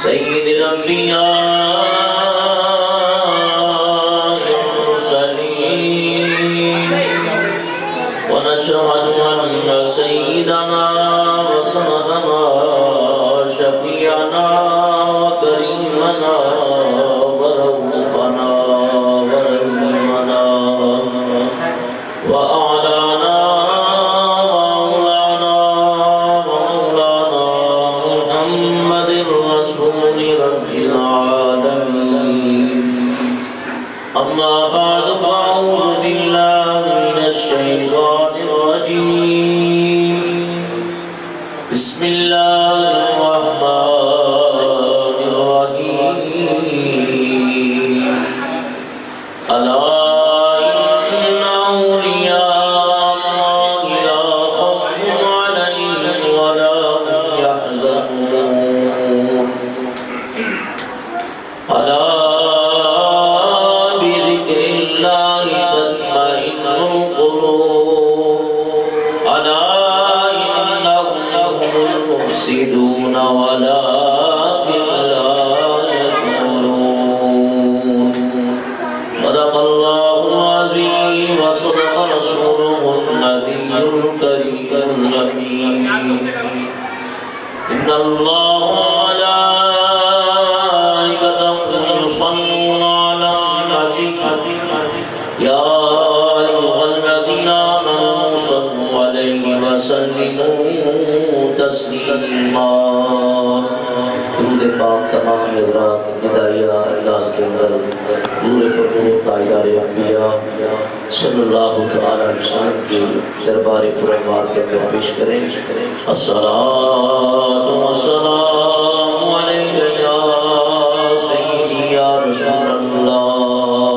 سيد الأنبياء المرسلين ونشهد أن سيدنا وسندنا شفيعنا وكريمنا ورؤوفنا ورحيمنا وأعلانا مولانا محمد رسول رب العالمين. أما بعد فأعوذ بالله من الشيطان الرجيم. بسم الله الرحمن الرحيم. ألا إن أولياء الله لا خوف عليهم ولا هم يحزنون. ألا بذكر الله تطمئن القلوب. ألا إنهم هم المفسدون ولكن لا يشعرون. صدق الله العظيم وصدق رسوله النبي الكريم الأمين. إن الله وملائكته يصلون على النبي يا أيها الذين آمنوا صلوا عليه وسلموا تسليما. درود پاک تمام حضرات ہدایہ انداز کے اندر حضور پاک تاجدار انبیاء صلی اللہ تعالی علیہ وسلم کی دربار پرانوار کے اندر پیش کریں. الصلاۃ والسلام علیک یا سیدی یا رسول اللہ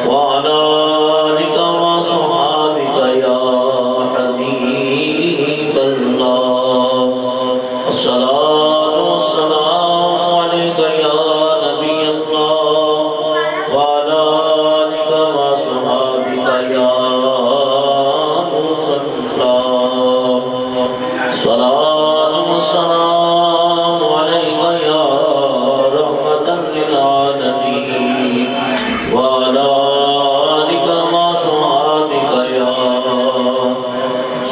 وعلی آلک وصحابک یا حبیب اللہ. الصلاۃ والسلام علیک یا نبی اللہ وعلی آلک وصحابک یا نور اللہ. الصلاۃ والسلام علیک یا رحمۃ للعالمین وعلی آلک وصحابک یا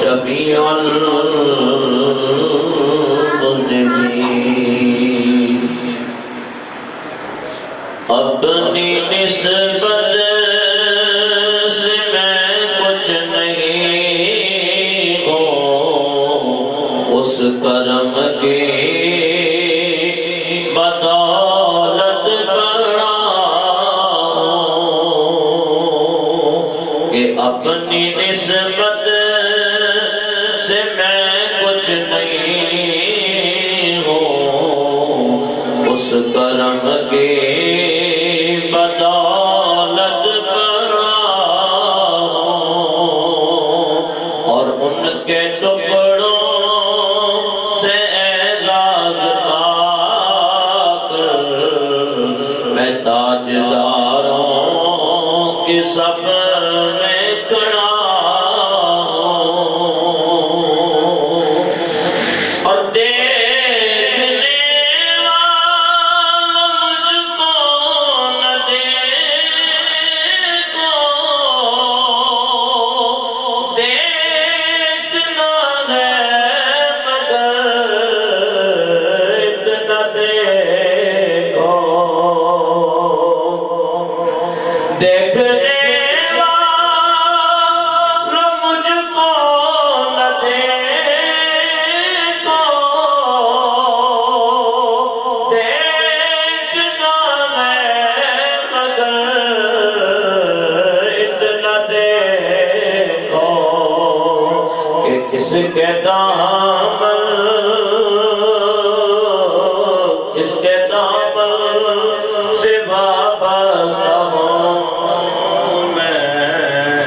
شفیع المذنبین. اپنی نسبت سے میں کچھ نہیں ہوں، اس کرم کے بدولت بڑا ہوں کہ اپنی نسبت سے میں کچھ نہیں ہوں، اس کرم کے بدولت بڑا ہوں، اور ان کے ٹکڑوں سے اعزاز پا کر میں تاجداروں کی سب میں کڑا ہوں. اور دیکھنے والا مجھ کو نہ دیکھو، دیکھنا ہے مگر اتنا دیکھو. دیکھنے والا مجھ کو نہ دیکھو، دیکھنا ہے مگر اتنا دیکھو کہ کس کے دامن سے وابستہ ہوں میں.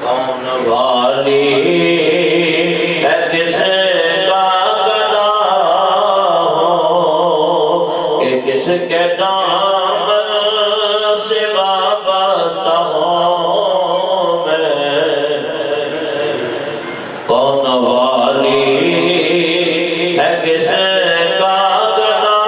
کون والی ہے کس کا گدا ہو کہ کس کے دامن سے وابستہ ہوں میں. کون والی ہے کس کا گدا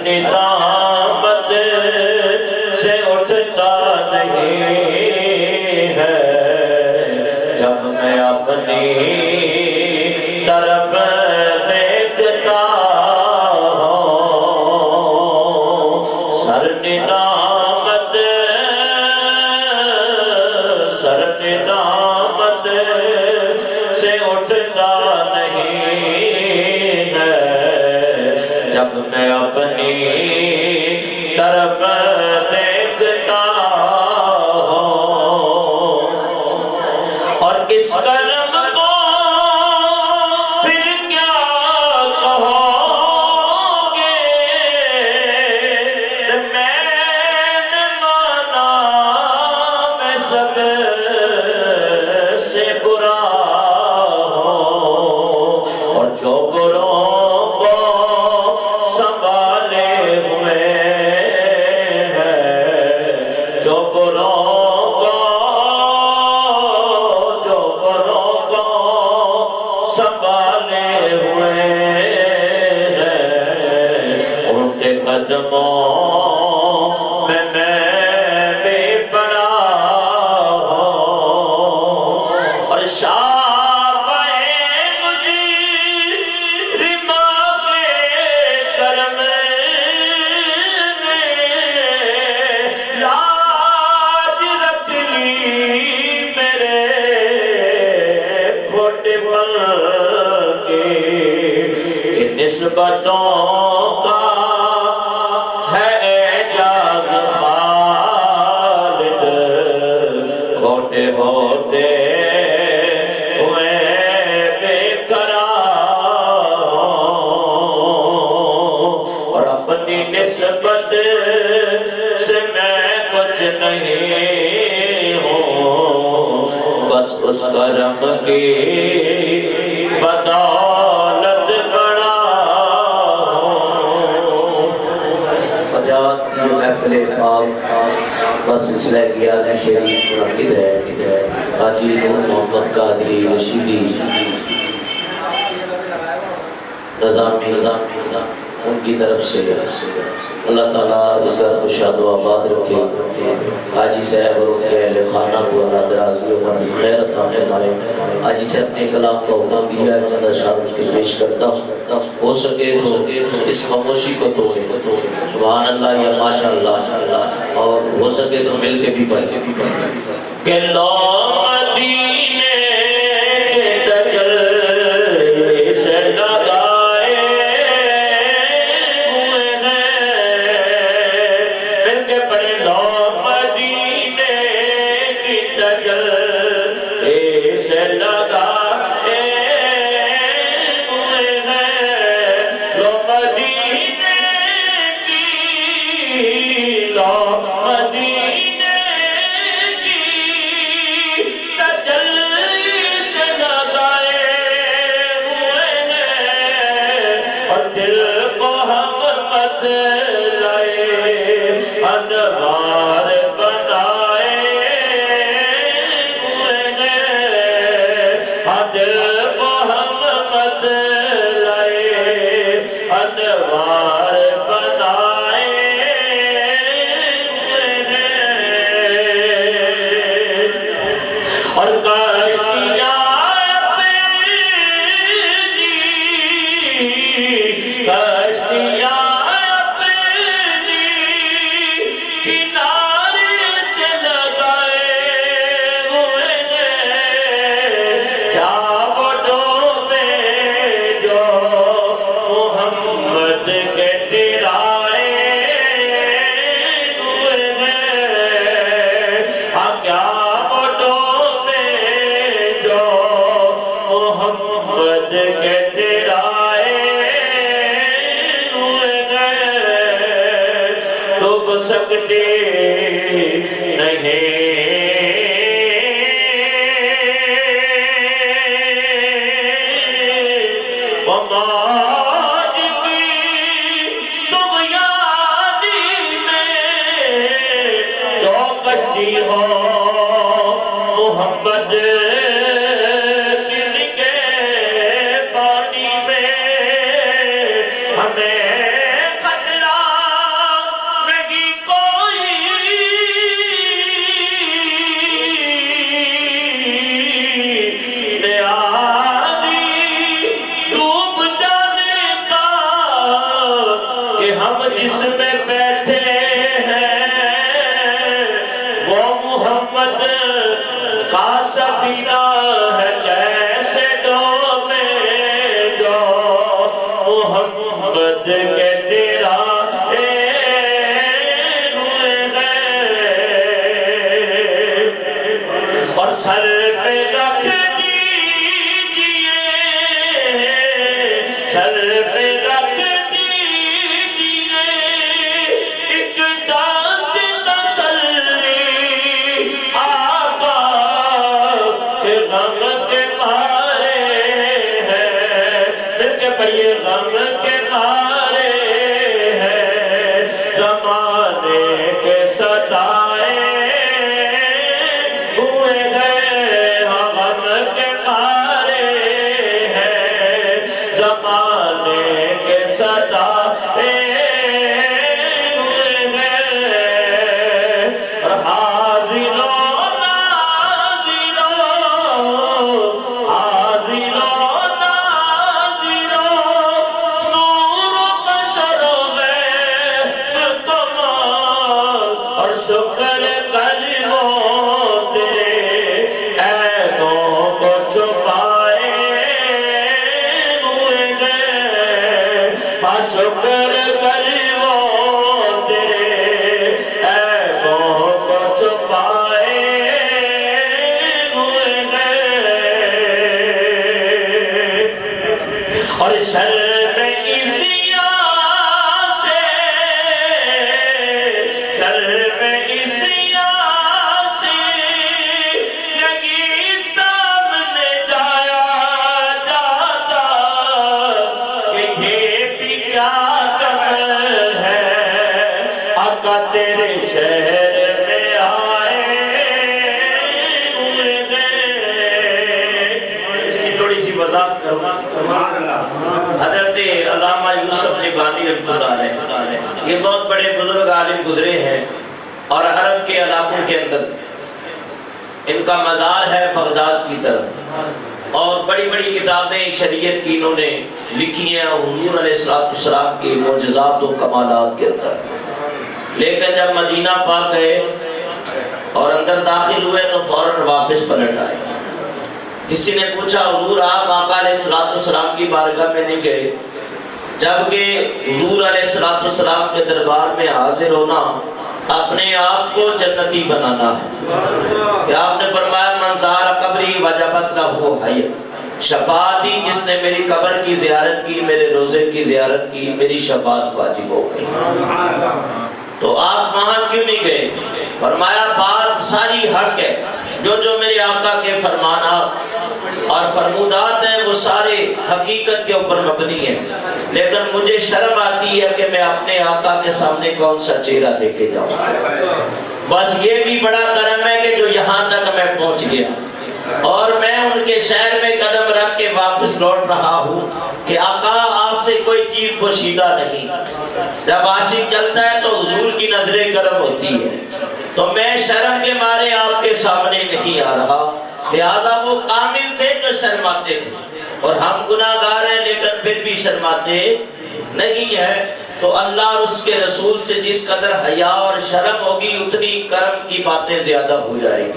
ندامت سے اٹھتا نہیں ہے جب میں اپنی طرف دیکھتا ہوں سر ندامت سے اٹھتا نہیں ہے جب میں اپنی طرف دیکھتا ہوں اور اس کرم کو پھر کیا کہو گے میں نے مانا میں سب سے برا ہوں اور جو بروں کو سنبھالے ہوئے ہیں جو بروں کو سنبھالے ہوئے ہیں ان کے قدموں میں بھی پڑا ہوں اور شافعِ مجرمہ کے کرم نے لاج رکھ لی میرے کھوٹے پل کے نسبتوں کا ہے اعجاز خالد کھوٹے ہوتے ہوئے بے قرار اور اپنی نسبت سے میں کچھ نہیں ہوں بس اس کرم کی بدولت بڑا ہوں یہ محفل پاک بس سلسلہ کیا ہے شریف منعقد ہے حاجی نور محمد قادری رشیدی نظامی ان کی طرف سے اللہ تعالیٰ اس گھر کو شاد و آباد رکھے حاجی صاحب اور ان کے اہل خانہ کو اللہ درازی عمر خیر عطا فرمائے حاجی صاحب نے کلام کا حکم دیا ہے چند اشعار اس کے پیش کرتا ہوں ہو سکے تو اس خاموشی کو توڑے سبحان اللہ یا ماشاءاللہ اور ہو سکے تو مل کے بھی پڑھیں کہ لو مدینے کے تجلے سے لگائے ہوئے ہیں مل کے پڑھیں لو مدینے کی تجلے سے لگائے ہوئے ہیں لو مدینے کی لو مدینے کی تجلی سے لگائے ہوئے ہیں اور دل کو ہم بدلائے انوار بنائے ہوئے ہیں دل کو ہم بدلائے انوار بنائے ہوئے ہیں اور کشتیاں اپنی کنارے سے لگائے ہوئے ہیں کیا وہ ڈوبے جو محمد کے ڈرائے ہوئے ہیں کیا وہ ڈوبے جو محمد کے ڈرائے ہوئے ہیں ڈوب سکتے نہیں موج کی طغیانی میں جو کشتی ہو محمد کی کے پانی میں ہمیں خطرہ سفینہ ہے کیسے ڈوبے جو محمد کے تیرائے ہوئے ہیں اور سر پہ رکھ دیجئے سر پہ رکھ دیجئے ایک دانت تسلی آقا کے غم کے مارے ہیں مل کے پڑھئے غم کے مارے ہیں زمانے کے ستائے ہوئے ہیں غم کے مارے ہیں زمانے کے ستائے ہوئے ہیں اور حاضروں ناظروں نور و بشر میں کمال اور شکر کلموں تیرے عیبوں کو چھپائے ہوئے ہیں شکر کلموں تیرے عیبوں کو چھپائے ہوئے ہیں اور شرم عصیان سے شرم عصیان سے نہیں سامنے جایا جاتا کہ یہ بھی کیا کمل ہے آقا تیرے شہر میں آئے ہوئے ہیں اس کی تھوڑی سی وضاحت کروں حضرت علامہ یوسف نبھانی رحمۃ اللہ علیہ یہ بہت بڑے بزرگ عالم گزرے ہیں اور عرب کے علاقوں کے اندر ان کا مزار ہے بغداد کی طرف اور بڑی بڑی کتابیں شریعت کی انہوں نے لکھی ہیں حضور علیہ السلام کے معجزات و کمالات کے اندر لیکن جب مدینہ پاک گئے اور اندر داخل ہوئے تو فوراً واپس پلٹ آئے کسی نے پوچھا حضور آپ آقا علیہ السلام کی بارگاہ میں نہیں گئے جبکہ حضور علیہ السلام کے دربار میں حاضر ہونا اپنے آپ کو جنتی بنانا ہے کہ آپ نے فرمایا من زار قبری وجبت لہ حیہ شفاعتی جس نے میری قبر کی زیارت کی میرے روزے کی زیارت کی میری شفاعت واجب ہو گئی تو آپ وہاں کیوں نہیں گئے فرمایا بات ساری حق ہے جو میرے آقا کے فرمانات اور فرمودات ہیں وہ سارے حقیقت کے اوپر مبنی ہیں لیکن مجھے شرم آتی ہے کہ میں اپنے آقا کے سامنے کون سا چہرہ لے کے جاؤں بس یہ بھی بڑا کرم ہے کہ جو یہاں تک میں پہنچ گیا اور میں ان کے شہر میں قدم رکھ کے واپس لوٹ رہا ہوں کہ آقا آپ سے کوئی چیز پوشیدہ نہیں جب عاشق چلتا ہے تو حضور کی نظر کرم ہوتی ہے تو میں شرم کے مارے آپ کے سامنے نہیں آ رہا لہذا وہ کامل تھے جو شرماتے تھے اور ہم گناہگار ہیں لیکن پھر بھی شرماتے نہیں ہیں تو اللہ اور اس کے رسول سے جس قدر حیا اور شرم ہوگی اتنی کرم کی باتیں زیادہ ہو جائے گی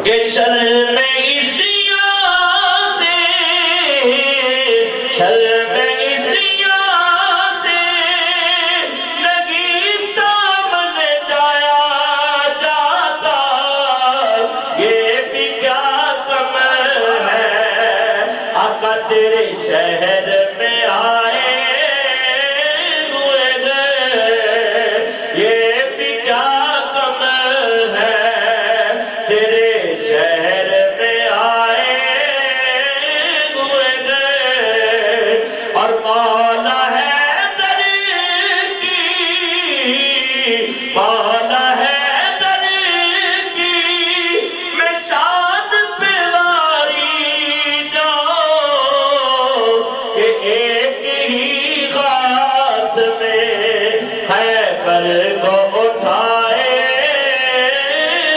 کہ شرم عصیان سے شرم عصیان سے نہیں سامنے جایا جاتا یہ بھی کیا کمل ہے آقا تیرے شہر میں آئے ہوئے ہیں یہ بھی کیا کمل ہے تیرے شہر میں آئے ہوئے ہیں اور مولا ہے در کی مولا ہے در کی میں شاد پہ واری جاؤں کہ ایک ہی غات میں خیبر کو اٹھائے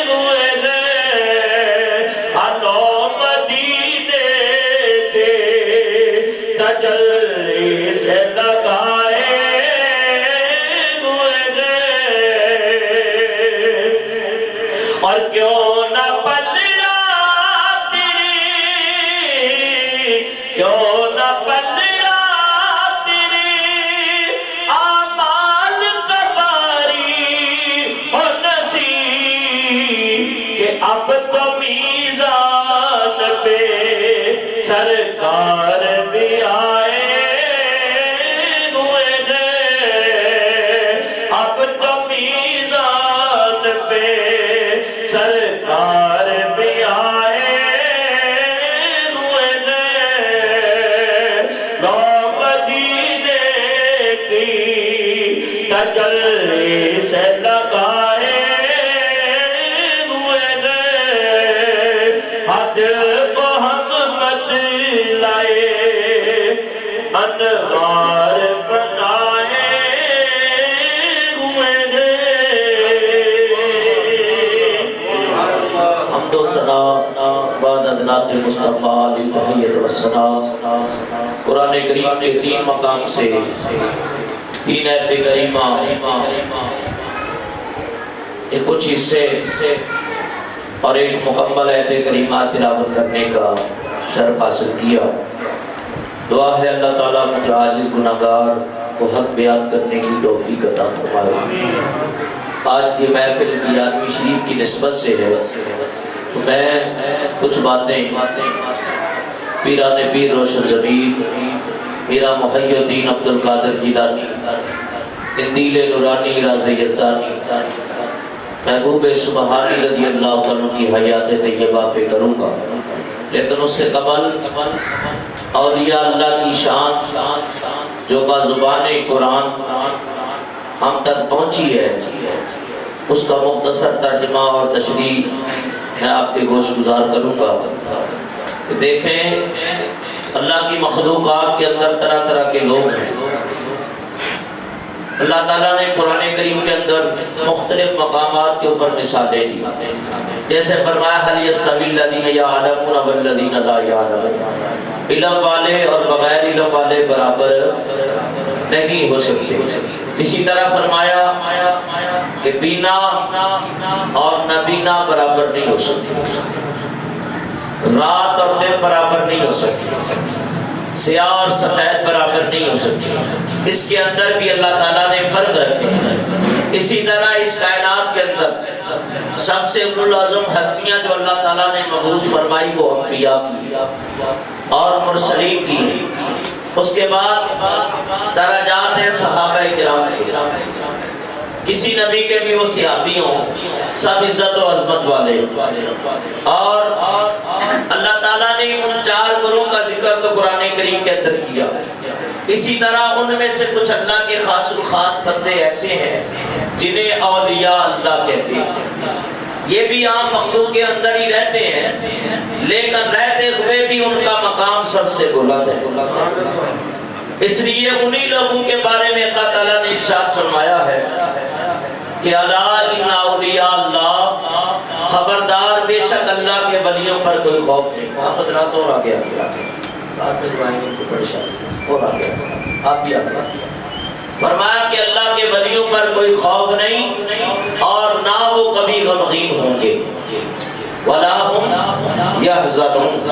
ہوئے ہیں انو مدینے کے تجلی سے لگائے ہوئے ہیں اور کیوں نہ پلڑا سرکار بھی آئے ہوئے ہیں اب تو میزان پہ سرکار بھی آئے ہوئے ہیں لو مدینے کی تجلی سے لگائے ہوئے ہیں دل کو حکمت لائے انوار بنائے ہوئے ہیں حمد و ثنا بعد ادنات مصطفیٰ للتحیت والثنا قرآن کریم کے 3 مقام سے 3 آیت کریمہ کے کچھ حصے اور ایک مکمل آیت کریمہ تلاوت کرنے کا شرف حاصل کیا۔ دعا ہے اللہ تعالیٰ مجھے عاجز گناہگار کو حق بیان کرنے کی توفیق عطا فرمائے۔ آج کی محفل کی آدمی شریف کی نسبت سے ہے تو میں کچھ باتیں پیران پیر روشن ضمیر میرا محی الدین عبدالقادر جیلانی قندیل نورانی راز یزدانی محبوب سبحانی رضی اللہ عنہ کی حیات طیبہ پہ کروں گا، لیکن اس سے قبل اولیاء اللہ کی شان جو بازبان قرآن ہم تک پہنچی ہے اس کا مختصر ترجمہ اور تشریح میں آپ کے گوش گزار کروں گا۔ دیکھیں اللہ کی مخلوقات کے اندر طرح طرح کے لوگ ہیں۔ اللہ تعالیٰ نے قرآن کریم کے اندر مختلف مقامات کے اوپر مثالیں دی، جیسے فرمایا هل يستوي الذين يعلمون والذين لا يعلمون، علم والے اور بغیر علم والے برابر نہیں ہو سکتے۔ اسی طرح فرمایا کہ بینا اور نبینا برابر نہیں ہو سکتے، رات اور دن برابر نہیں ہو سکتے، سیاہ اور سفید برابر نہیں ہو سکتے۔ اس کے اندر بھی اللہ تعالیٰ نے فرق رکھے۔ اسی طرح اس کائنات کے اندر سب سے اولوالعظم ہستیاں جو اللہ تعالیٰ نے مبعوث فرمائی وہ انبیاء کی اور مرسلین کی۔ اس کے بعد درجات ہیں صحابہ کرام کے، کسی نبی کے بھی وہ صحابی ہوں، سب عزت و عظمت والے۔ اور اللہ تعالیٰ نے ان 4 گروہوں کا ذکر تو قرآن کریم کے اندر کیا۔ اسی طرح ان میں سے کچھ اللہ کے خاص الخاص بندے ایسے ہیں جنہیں اولیاء اللہ کہتے ہیں۔ یہ بھی عام مخلوق کے اندر ہی رہتے ہیں، لیکن رہتے ہوئے بھی ان کا مقام سب سے بلند ہے۔ اس لیے انہی لوگوں کے بارے میں اللہ تعالیٰ نے ارشاد فرمایا ہے کہ الا ان اولیاء اللہ، خبردار بے شک اللہ کے ولیوں پر کوئی خوف نہیں۔ آپ حضرات اور آگے بعد میں جوائیں گے ان کو پریشان اور آگے آپ بھی آگے فرمایا کہ اللہ کے ولیوں پر کوئی خوف نہیں اور نہ وہ کبھی غمگین ہوں گے، وَلَا هُمْ يَحْزَنُونَ۔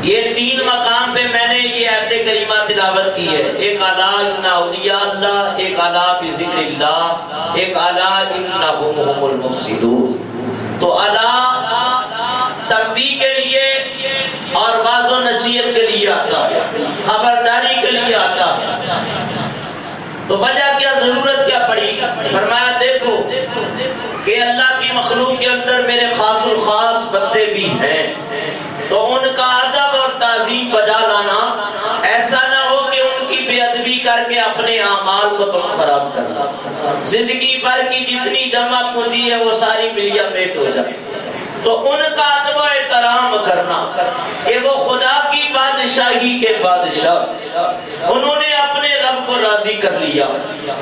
یہ 3 مقام پہ میں نے یہ آیت کریمہ تلاوت کی ہے، ایک الا ان اولیاء اللہ، ایک الا بذکر اللہ، ایک الا انہم هم المفسدون۔ تو الا تنبیہ کے لیے اور واعظ و نصیحت کے لیے آتا ہے، خبرداری کے لیے آتا ہے۔ تو وجہ کیا، ضرورت کیا پڑی؟ فرمایا دیکھو کہ اللہ کی مخلوق کے اندر میرے خاص الخاص بندے بھی ہیں، تو ان کا ادب اور تعظیم بجا لانا، ایسا نہ ہو کہ ان کی بے ادبی کر کے اپنے اعمال کو تم خراب کرنا، زندگی بھر کی جتنی جمع پونجی ہے وہ ساری ملیا میٹ ہو جائے۔ تو ان کا ادب و احترام کرنا کہ وہ خدا کی بادشاہی کے بادشاہ، انہوں نے اپنے رب کو راضی کر لیا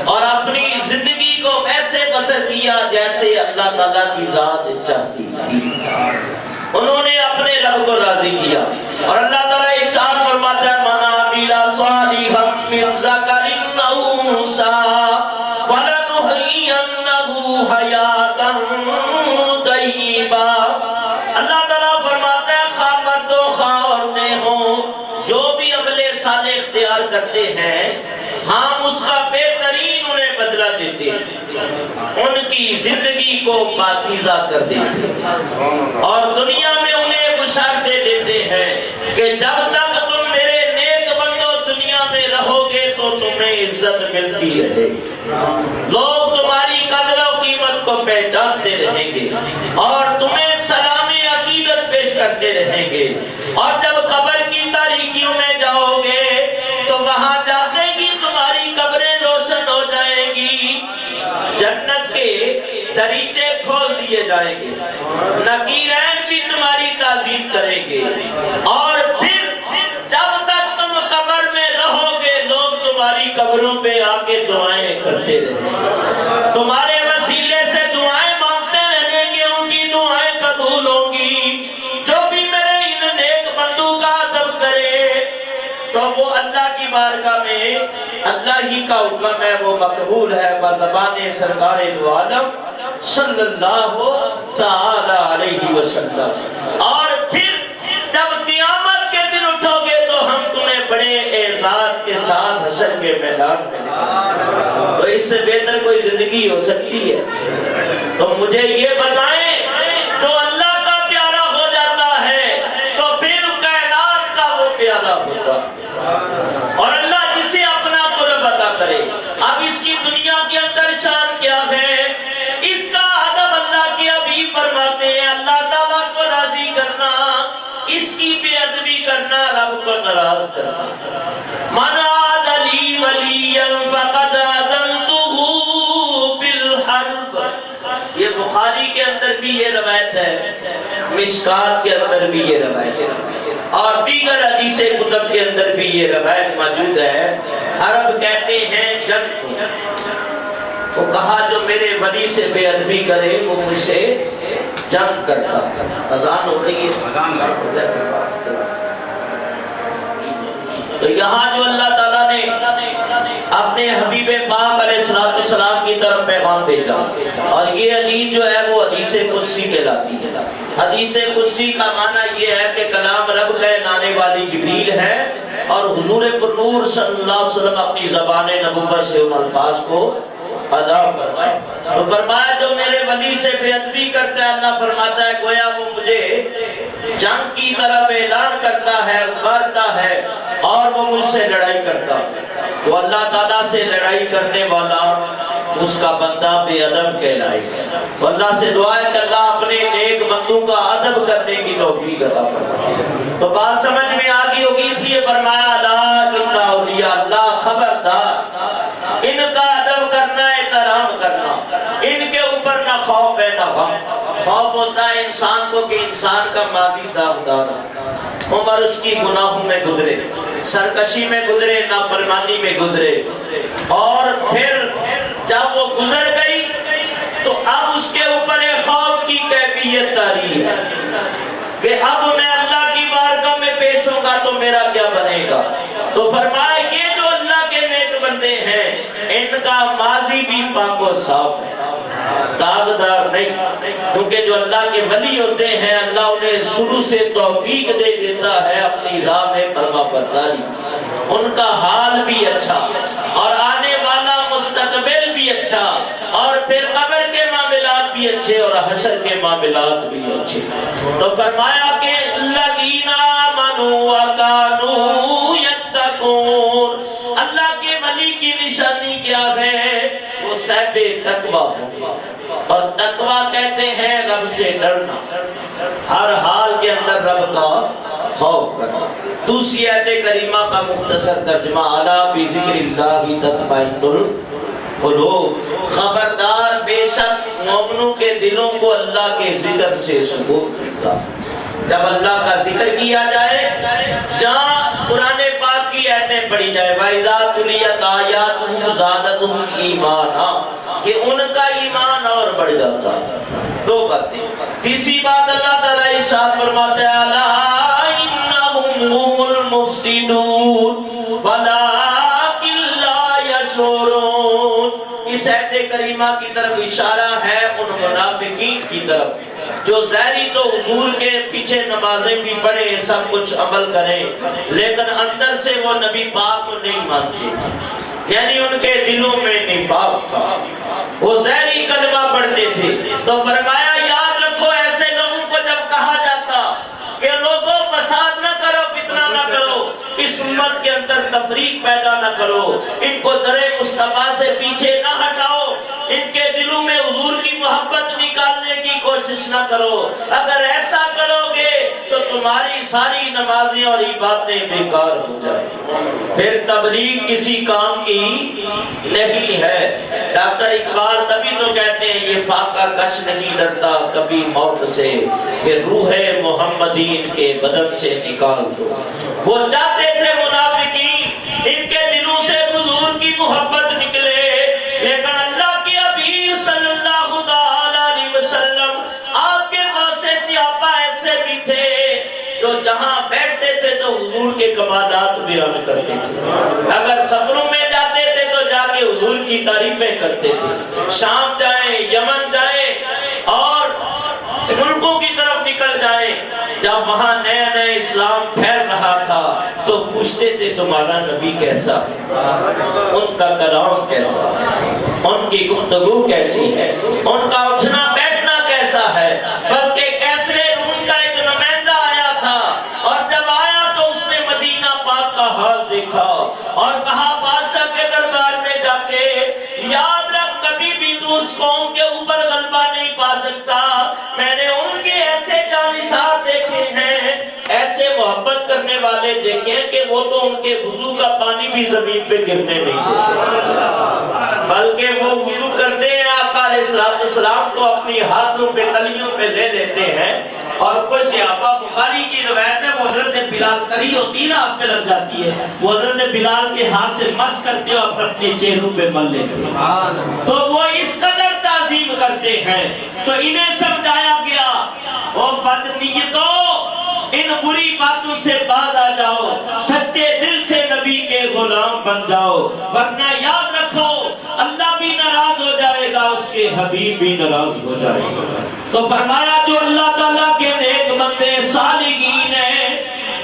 اور اپنی زندگی کو ایسے بسر کیا جیسے اللہ تعالیٰ کی ذات چاہتی تھی۔ انہوں نے اپنے رب کو راضی کیا اور اللہ تعالیٰ ارشاد فرماتا ہے من عمل صالحا من ذکر او انثی فلنحیینہ حیاۃ طیبہ۔ اللہ تعالیٰ فرماتا ہے خواہ مرد و خواہ عورتیں ہوں، جو بھی عمل صالح اختیار کرتے ہیں ہم اس کا بہترین انہیں بدلہ دیتے ہیں، ان کی زندگی کو پاکیزہ کر دیتے ہیں اور دنیا میں انہیں بشارتیں دیتے ہیں کہ جب تک چلتی رہے، لوگ تمہاری قدر و قیمت کو پہچانتے رہیں گے اور تمہیں سلام عقیدت پیش کرتے رہیں گے، اور جب قبر کی تاریکیوں میں جاؤ گے تو وہاں جاتے ہی تمہاری قبریں روشن ہو جائیں گی، جنت کے دریچے کھول دیے جائیں گے، نکیرین بھی تمہاری تعظیم کریں گے، اور پھر جب تک تم قبر میں رہو گے لوگ تمہاری قبروں پہ آ کے دعائیں کرتے رہیں گے، تمہارے وسیلے سے دعائیں مانگتے رہیں گے، ان کی دعائیں قبول ہوں گی۔ جو بھی میرے ان نیک بندوں کا ادب کرے تو وہ اللہ کی بارگاہ میں اللہ ہی کا حکم ہے، وہ مقبول ہے بزبان سرکار دو عالم صلی اللہ تعالی علیہ وسلم۔ اور پھر جب قیامت کے دن اٹھو گے تو ہم تمہیں بڑے اعزاز کے ساتھ حشر کے میدان میں نکالیں، تو اس سے بہتر کوئی زندگی ہو سکتی ہے؟ تو مجھے یہ بتائیں، جو اللہ کا پیارا ہو جاتا ہے تو پھر کائنات کا وہ پیارا ہوتا، اور اللہ جسے اپنا قرب عطا کرے۔ اب اس کی دنیا کے اندر شان کیا ہے؟ اس کا ادب اللہ کے حبیب فرماتے ہیں، اللہ تعالیٰ کو راضی کرنا، اس کی بے ادبی کرنا، رب کو ناراض کرنا۔ من عاد لی ولیا فقد آذنتہ بالحرب، یہ بخاری کے اندر بھی یہ روایت ہے، مشکات کے اندر بھی یہ روایت ہے، اور دیگر حدیث کتب کے اندر بھی یہ روایت موجود ہے۔ حرب کہتے ہیں جنگ کو، وہ کہا جو میرے ولی سے بے ادبی کرے وہ مجھ سے جنگ کرتا۔ اذان ہو رہی ہے، تو یہاں جو اللہ تعالیٰ نے اپنے حبیب پاک علیہ السلام کی طرف پیغام بھیجا، اور یہ حدیث جو ہے وہ حدیث قدسی کہلاتی ہے۔ حدیث قدسی کا معنی یہ ہے کہ کلام رب کا لانے والی جبریل ہے، اور حضور پر نور صلی اللہ علیہ وسلم اپنی زبان نبوت سے ان الفاظ کو ادا فرمائے۔ تو فرمایا جو میرے ولی سے بے ادبی کرتا ہے، اللہ فرماتا ہے گویا وہ مجھے جنگ کی طرف اعلان کرتا ہے، ابھارتا ہے، اور وہ مجھ سے لڑائی کرتا ہے۔ تو اللہ تعالیٰ سے لڑائی کرنے والا اس کا بندہ بے ادب کہلائے گا۔ تو اللہ سے دعا ہے کہ اللہ اپنے نیک بندوں کا ادب کرنے کی توفیق عطا فرمائے۔ تو بات سمجھ میں آ گئی ہوگی، اس لیے فرمایا لا اولیاء اللہ، خبردار ان کا ادب کرنا، احترام کرنا، ان کے اوپر نہ خوف ہے نہ غم۔ خوف ہوتا ہے انسان کو کہ انسان کا ماضی داغدار ہو، عمر اس کی گناہوں میں گزرے، سرکشی میں گزرے، نافرمانی میں گزرے، اور پھر جب وہ گزر گئی تو اب اس کے اوپر ایک خوف کی کیفیت طاری ہے کہ اب میں اللہ کی بارگاہ میں پیش ہوں گا تو میرا کیا بنے گا۔ تو فرمایا یہ جو اللہ کے نیک بندے ہیں ان کا ماضی بھی پاک و صاف ہے، داغدار نہیں، کیونکہ جو اللہ کے ولی ہوتے ہیں اللہ انہیں شروع سے توفیق دے دیتا ہے اپنی راہ میں فرما برداری، ان کا حال بھی اچھا اور آنے والا مستقبل بھی اچھا، اور پھر قبر کے معاملات بھی اچھے اور حشر کے معاملات بھی اچھے۔ تو فرمایا کہ الذین آمنوا وکانوا یتقون، اللہ کے ولی کی نشانی کیا ہے؟ وہ صاحب تقویٰ ہوں، اور تقویٰ کہتے ہیں رب سے ڈرنا، ہر حال کے اندر رب کا خوف کرنا۔ دوسری آیت کریمہ کا مختصر ترجمہ، الا بذکر اللہ تطمئن القلوب، خبردار بے شک مومنوں کے دلوں کو اللہ کے ذکر سے سکون ملتا۔ جب اللہ کا ذکر کیا جائے، جہاں قرآن پاک کی آیتیں پڑھی جائے، وَإِذَا تُلِيَتْ آيَاتُهُ زَادَتْهُمْ ایمانا، کہ ان کا ایمان اور بڑھ جاتا ہے۔ دو باتیں۔ تیسری بات اللہ تعالیٰ ارشاد فرماتا ہے الا انہم هم المفسدون ولکن لا یشعرون۔ اس آیت کریمہ کی طرف اشارہ ہے ان منافقین کی طرف جو ظاہری تو حضور کے پیچھے نمازیں بھی پڑھیں، سب کچھ عمل کریں، لیکن اندر سے وہ نبی پاک کو نہیں مانتے، یعنی ان کے دلوں میں نفاق تھا، وہ ظاہری کلمہ پڑھتے تھے۔ تو فرمایا یاد رکھو ایسے لوگوں کو جب کہا جاتا کہ لوگوں فساد نہ کرو، فتنہ نہ کرو، اس امت کے اندر تفریق پیدا نہ کرو، ان کو در مصطفیٰ سے پیچھے نہ ہٹاؤ، ان کے دلوں میں حضور کی محبت نکالنے کی کوشش نہ کرو۔ اگر ایسا کرو گے تو تمہاری ساری نمازیں اور عبادتیں بیکار ہو جائیں، پھر تبلیغ کسی کام کی نہیں ہے۔ ڈاکٹر اقبال تبھی تو کہتے ہیں یہ فاقہ کش نہیں ڈرتا کبھی موت سے، کہ روح محمدین کے بدن سے نکال دو۔ وہ چاہتے تھے منافقین ان کے دلوں سے حضور کی محبت نکلے، لیکن اللہ کے حبیب صلی اللہ تعالی علیہ وسلم آپ کے غوثِ صحابہ ایسے بھی تھے جو جہاں بیٹھتے تھے تو حضور کے کمالات بیان کرتے تھے، اگر سفروں میں جاتے تھے تو جا کے حضور کی تعریفیں کرتے تھے، شام جائیں، یمن جائیں اور ملکوں کی طرف نکل جائیں، جب وہاں نئے نئے اسلام پھیل رہا تھا تو پوچھتے تھے تمہارا نبی کیسا ہے، ان کا کلام کیسا ہے، ان کی گفتگو کیسی ہے، ان کا اٹھنا بیٹھنا کیسا ہے۔ بلکہ کیسرے روم کا ایک نمائندہ آیا تھا، اور جب آیا تو اس نے مدینہ پاک کا حال دیکھا اور کہا بادشاہ کے دربار میں جا کے یاد رکھ کبھی بھی تو اس قوم کے اوپر غلبہ نہیں پا سکتا، میں نے ان کے ایسے جانثار دیکھے ہیں، ایسے محبت کرنے والے دیکھے ہیں کہ وہ تو ان کے وضو کا پانی بھی زمین پہ گرنے نہیں دیتے، بلکہ وہ وضو کرتے ہیں آقا علیہ السلام کو اپنی ہاتھوں پہ تلیوں پہ لے لیتے ہیں، اور کوئی صحابہ بخاری کی روایت ہے وہ حضرت بلال تری ہوتی نا آپ پہ لگ جاتی ہے، وہ حضرت بلال کے ہاتھ سے مس کرتے اور اپنے چہروں پہ مل لیتے ہیں، تو وہ اس قدر تعظیم کرتے ہیں۔ تو انہیں سمجھایا گیا وہ بدنیتوں ان بری باتوں سے باز آ جاؤ، سچے دل سے نبی کے غلام بن جاؤ، ورنہ یاد رکھو اللہ بھی ناراض ہو جائے گا، اس کے حبیب بھی ناراض ہو جائے گا۔ تو فرمایا جو اللہ تعالیٰ کے نیک بندے صالحین ہیں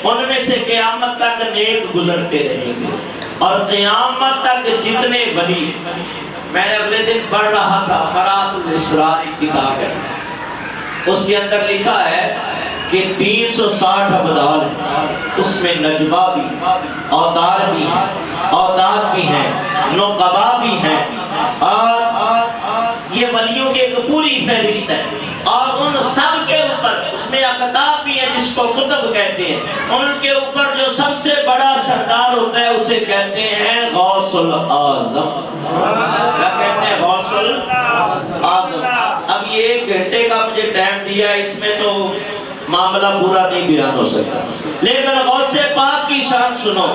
ان میں سے قیامت تک نیک گزرتے رہیں گے، اور قیامت تک جتنے ولی، میں نے اگلے دن پڑھ رہا تھا برات الاسرار کتاب ہے، اس کے اندر لکھا ہے کہ 360 ابدال ہیں، اس میں نجبہ بھی، اوتار بھی ہیں، اوتاد بھی ہیں، نقبہ بھی ہیں، اور یہ ولیوں کی ایک پوری فہرست ہے، اور ان سب کے اوپر اس میں اقطاب بھی ہیں جس کو کتب کہتے ہیں، ان کے اوپر جو سب سے بڑا سردار ہوتا ہے اسے کہتے ہیں غوث الاعظم۔ کیا کہتے ہیں؟ غوث الاعظم۔ اب یہ 1 گھنٹے کا مجھے ٹائم دیا، اس میں تو معاملہ پورا نہیں بیان ہو سکتا، لیکن غوث پاک کی شان سنو۔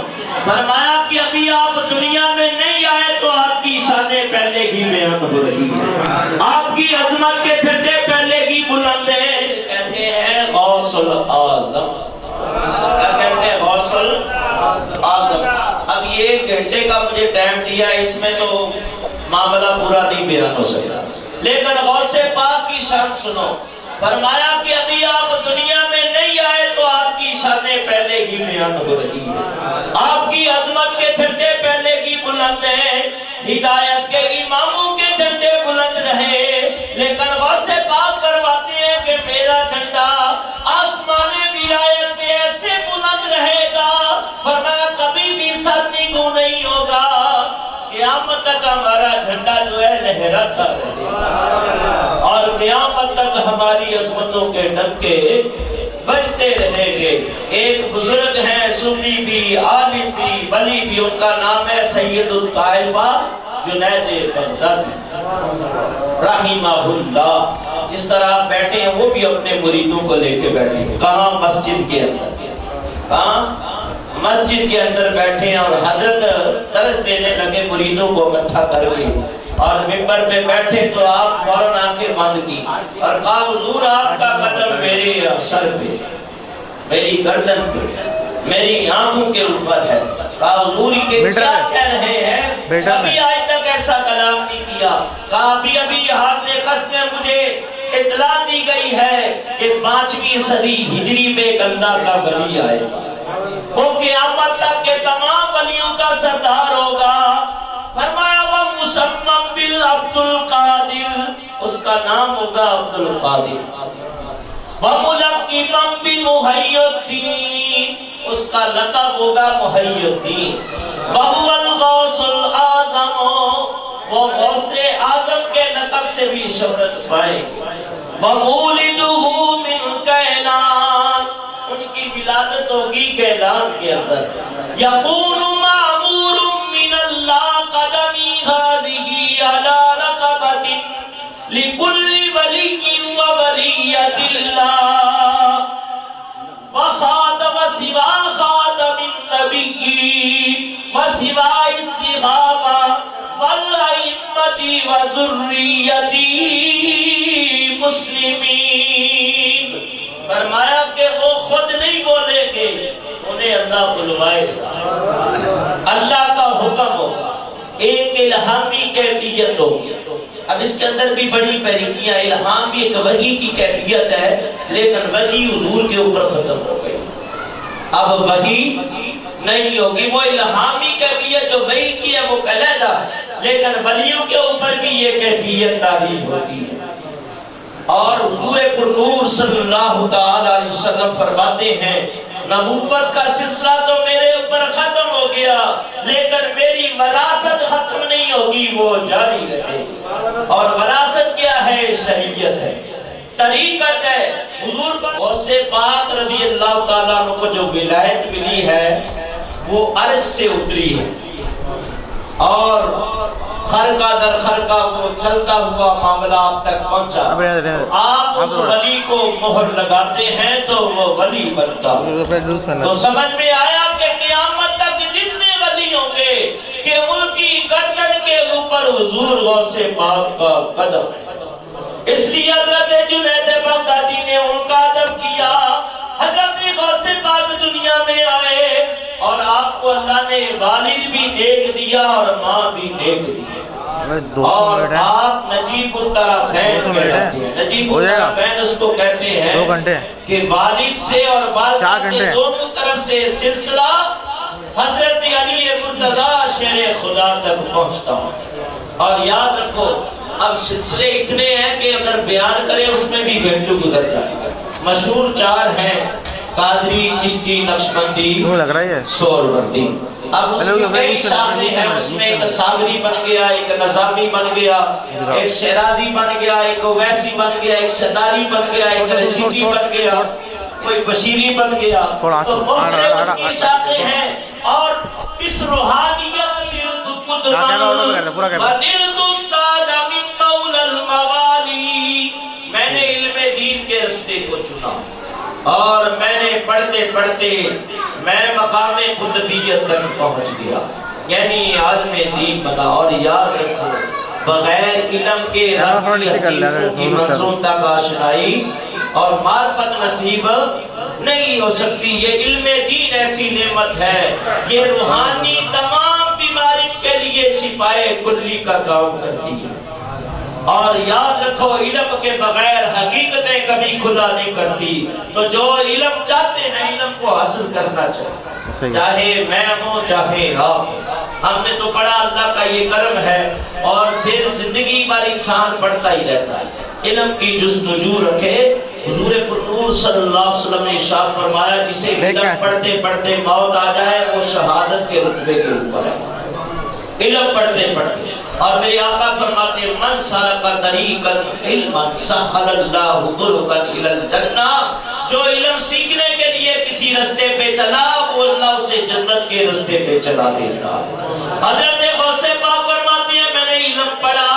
فرمایا کہ ابھی آپ دنیا میں نہیں آئے تو آپ کی شانیں پہلے ہی بیان ہو رہی ہیں، آپ کی عظمت کے جھنڈے پہلے ہی بلند ہیں، کہتے ہیں غوث الاعظم۔ کیا کہتے ہیں؟ غوث الاعظم۔ اب یہ 1 گھنٹے کا مجھے ٹائم دیا، اس میں تو معاملہ پورا نہیں بیان ہو سکتا، لیکن غوث پاک کی شان سنو۔ فرمایا کہ ابھی آپ دنیا میں نہیں آئے تو آپ کی شانیں پہلے ہی بیان ہو رہی ہیں، آپ کی عظمت کے جھنڈے پہلے ہی بلند ہیں، ہدایت کے اماموں کے جھنڈے بلند رہے، لیکن غوث پاک فرماتے ہیں کہ میرا جھنڈا آسمان ولایت میں ایسے بلند رہے گا، فرمایا کبھی بھی سر نیگو نہیں ہوگا، قیامت تک ہمارا جھنڈا جو ہے لہراتا رہے گا، اور قیامت تک ہماری عظمتوں کے ڈنکے بجتے رہیں گے۔ ایک بزرگ ہیں صوفی بھی، عالم بھی، ولی بھی، ان کا نام ہے سید الطائفہ جنید بغدادی رحمہ اللہ۔ جس طرح آپ بیٹھے ہیں وہ بھی اپنے مریدوں کو لے کے بیٹھے ہیں، کہاں؟ مسجد کے اندر، کہاں؟ مسجد کے اندر بیٹھے ہیں، اور حضرت درس دینے لگے مریدوں کو اکٹھا کر کے، اور ممبر پہ بیٹھے تو آپ فوراً آنکھیں بند کی اور کہا حضور آپ کا قدم میرے سر پہ، میری گردن پہ، میری آنکھوں کے اوپر ہے۔ کہا حضور کے کیا کہہ رہے ہیں؟ کبھی آج تک ایسا کلام نہیں کیا۔ کہا ابھی حاضر قصد میں مجھے اطلاع دی گئی ہے کہ 5ویں صدی ہجری میں ایک اللہ کا ولی آئے گا، وہ قیامت تک کے تمام ولیوں کا سردار ہوگا۔ فرمایا وہ مسمم بالعبد القادر، اس کا نام ہوگا عبد القادر، وملقبا بمحی الدین، اس کا لقب ہوگا محی الدین، وَهُوَ الْغَوْثُ الْأَعْظَمُ، وہ غوث اعظم کے لقب سے بھی شہرت پائیں گے۔ وَمُولِدُهُ مِنْ کیلان، ان کی ولادت ہوگی کیلان کے اندر۔ يَقُولُ مَعْمُورٌ مِّنَ اللَّهِ قَدَمِي هَذِهِ عَلَى رَقَبَةٍ لِكُلِّ وَلِيٍّ وَوَلِيَّةِ اللَّهِ وَسِوَا خَاتَمِ النَّبِيِّينَ وَسِوَا الصِّحَابَةِ وَالْأَئِمَّةِ وَذُرِّيَّةِ مسلمین۔ فرمایا کہ وہ خود نہیں بولیں گے، انہیں اللہ بلوائے گا، اللہ کا حکم ہوگا، ایک الہامی کیفیت ہوگی۔ اب اس کے اندر بھی بڑی باریکیاں، الہام بھی ایک وحی کی کیفیت ہے، لیکن وحی حضور کے اوپر ختم ہو گئی، اب وحی نہیں ہوگی۔ وہ الہامی کیفیت جو وحی کی ہے وہ علیحدہ ہے، لیکن ولیوں کے اوپر بھی یہ کیفیت تعریف ہوتی ہے۔ اور حضور پرنور صلی اللہ تعالی علیہ وسلم فرماتے ہیں نبوت کا سلسلہ تو میرے اوپر ختم ہو گیا، لیکن میری وراثت ختم نہیں ہوگی، وہ جاری رہے گی۔ اور وراثت کیا ہے؟ شریعت ہے، طریقت ہے۔ حضور پر غوث پاک رضی اللہ تعالیٰ عنہ کو جو ولایت ملی ہے وہ عرش سے اتری ہے، اور خرقہ در خرقہ وہ چلتا ہوا معاملہ آپ تک پہنچا۔ آپ اس ولی کو مہر لگاتے ہیں تو وہ ولی بنتا ہے۔ تو سمجھ میں آیا کہ قیامت تک جتنے ولی ہوں گے کہ ان کی گردن کے اوپر حضور غوث پاک کا قدم ہے۔ اس لیے حضرت جنید بغدادی نے ان کا ادب کیا۔ حضرت غوث پاک دنیا میں آئے اور آپ کو اللہ نے والد بھی دیکھ دیا اور ماں بھی دیکھ دی، اور آپ نجیب الطرفین کہلاتے ہیں۔ نجیب الطرفین اس کو کہتے ہیں کہ والد سے اور والدہ سے دونوں طرف سے سلسلہ حضرت علی مرتضیٰ شیر خدا تک پہنچتا ہوں۔ اور یاد رکھو اب سلسلے اتنے ہیں کہ اگر بیان کریں اس میں بھی گھنٹوں گزر جائیں گے۔ مشہور چار ہیں، قادری، چشتی، نقشبندی، سہروردی۔ اب اس میں کئی شاخیں ہیں، اس میں ایک صابری بن گیا، ایک نظامی بن گیا، ایک شیرازی بن گیا، ایک ویسی بن گیا، ایک شداری بن گیا، ایک رشیدی بن گیا، کوئی بشیری بن گیا۔ تو مختلف اس کی شاخیں ہیں، اور اس روحانیت میں نے علم دین کے رستے کو چنا، اور میں نے پڑھتے پڑھتے میں مقام قطبیت تک پہنچ گیا، یعنی عالم دین بنا۔ اور یاد رکھو بغیر علم کے ربی حقیقوں کی منظوم تک آشنائی اور معرفت نصیب نہیں ہو سکتی۔ یہ علم دین ایسی نعمت ہے، یہ روحانی تمام بیماری کے لیے شفائے کلی کا کام کرتی ہے۔ اور یاد رکھو علم کے بغیر حقیقتیں کبھی کھلا نہیں کرتی۔ تو جو علم چاہتے ہیں علم کو حاصل کرنا چاہیے، چاہے میں ہوں چاہے آپ۔ ہم نے تو پڑھا، اللہ کا یہ کرم ہے، اور پھر زندگی بھر انسان پڑھتا ہی رہتا ہے، علم کی جستجو رکھے۔ حضور پرنور صلی اللہ علیہ وسلم نے ارشاد فرمایا جسے علم پڑھتے پڑھتے موت آ جائے وہ شہادت کے رتبے کے اوپر ہے، علم پڑھتے پڑھتے۔ اور میرے آقا فرماتے ہیں من سلک طریقا علما سہل اللہ طرقا الی الجنہ، جو علم سیکھنے کے لیے کسی رستے پہ چلا وہ اللہ اسے جنت کے رستے پہ چلا دیتا۔ حضرت غوث پاک فرماتے ہیں میں نے علم پڑھا،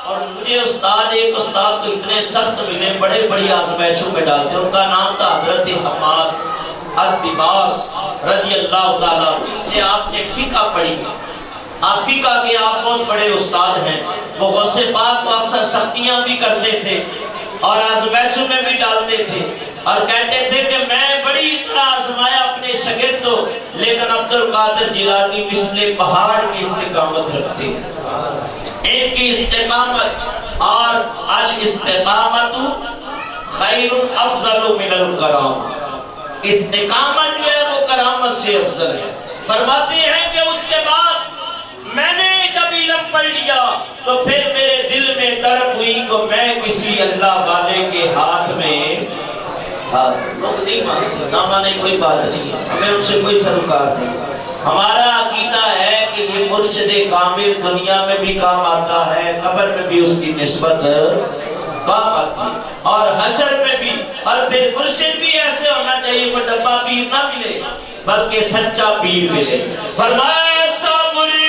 اور مجھے ایک استاد کو اتنے سخت ملے، بڑے بڑی آزمائشوں میں ڈالتے، ان کا نام تھا حضرت حماد الطباس رضی اللہ تعالیٰ عنہ۔ ان سے آپ نے فقہ پڑھی، آپ فقہ کے آپ بہت بڑے استاد ہیں۔ وہ غوث پاک کو اکثر سختیاں بھی کرتے تھے اور آزمائشوں میں بھی ڈالتے تھے، اور کہتے تھے کہ میں بڑی طرح آزمایا اپنے شاگرد کو، لیکن عبد القادر جیلانی مثل پہاڑ کی استقامت رکھتے ہیں۔ ان کی استقامت، اور الاستقامت خیر افضل من الکرام، استقامت جو ہے وہ کرامت سے افضل ہے۔ فرماتے ہیں کہ اس کے بعد میں نے جب علم پڑھ لیا تو پھر میرے دل میں تڑپ ہوئی کہ میں کسی اللہ والے کے ہاتھ میں ہاں لوگ نہیں مانتے، نہ مانے کوئی بات نہیں ہے، ہمیں ان سے کوئی سروکار نہیں۔ ہمارا عقیدہ ہے کہ یہ مرشد کامل دنیا میں بھی کام آتا ہے، قبر میں بھی اس کی نسبت کام آتی ہے، اور حشر میں بھی۔ اور پھر مرشد بھی ایسے ہونا چاہیے کوئی ڈبہ پیر نہ ملے بلکہ سچا پیر ملے۔ فرمایا ایسا مرشد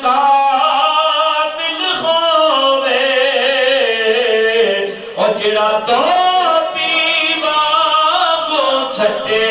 کامل ہووے او جڑا تو پیوا کو چھٹے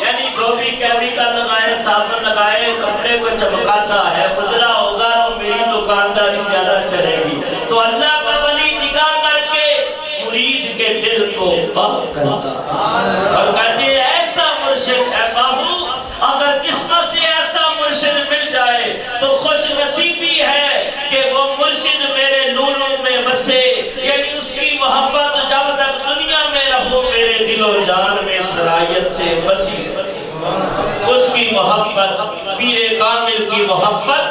یعنی دھوبی کیوی کا لگائے، صابن لگائے، کپڑے کو چمکاتا ہے، بدلا ہوگا تو میری دکانداری زیادہ چلے گی۔ تو اللہ کا ولی نگاہ کر کے مرید کے دل کو پاک کرتا اور کہتے ہیں ایسا مرشد ہے بابو، اگر قسمت سے ایسا مرشد مل جائے تو خوش نصیبی ہے کہ وہ مرشد میرے لولو میں بسے، یعنی اس کی محبت جب تک دنیا میں رہو میرے دل و جان میں صلاحیت سے بسی۔ اس کی محبت، پیر کامل کی محبت،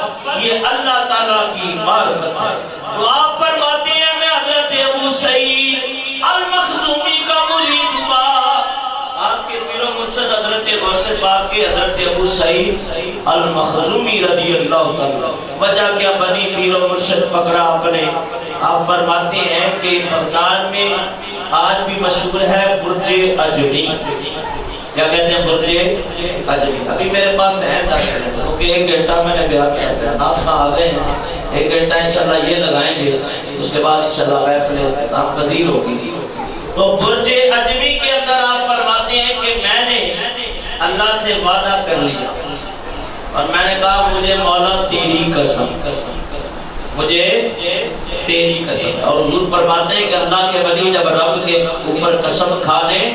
یہ اللہ تعالیٰ کی معرفت ہے۔ تو آپ فرماتے ہیں میں حضرت ابو سعید المخزومی کا مرید ہوا۔ آپ کے پیر و مرشد حضرت غوث پاک کے حضرت ابو سعید المخزومی رضی اللہ تعالیٰ۔ وجہ کیا بنی پیر و مرشد پکڑا اپنے؟ آپ فرماتے ہیں کہ بغداد میں آج بھی مشہور ہے برج عجمی۔ کیا کہتے ہیں؟ برج عجمی۔ ابھی میرے پاس ہے 10 منٹ، کیونکہ 1 گھنٹہ میں نے بیان کیا ہے، آپ آ گئے ہیں، 1 گھنٹہ انشاءاللہ یہ لگائیں گے، اس کے بعد انشاءاللہ محفل اختتام پذیر ہوگی۔ تو برج عجمی کے اندر آپ فرماتے ہیں کہ میں نے اللہ سے وعدہ کر لیا اور میں نے کہا مجھے مولا تیری قسم، مجھے تیری قسم۔ اور حضور فرماتے ہیں کہ اللہ کے ولی جب رب کے اوپر قسم کھا لیں